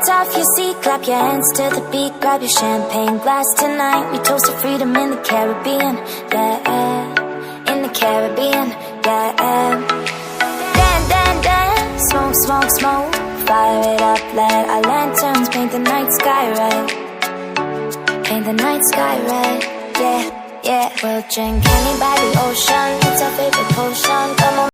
lights off your seat, clap your hands to the beat, grab your champagne glass tonight. We toast to freedom in the Caribbean, yeah, in the Caribbean, yeah. Dan, dan, dan, smoke, smoke, smoke, fire it up, let our lanterns paint the night sky red, paint the night sky red, yeah, yeah. We'll drink honey by the ocean, it's our favorite potion, come on.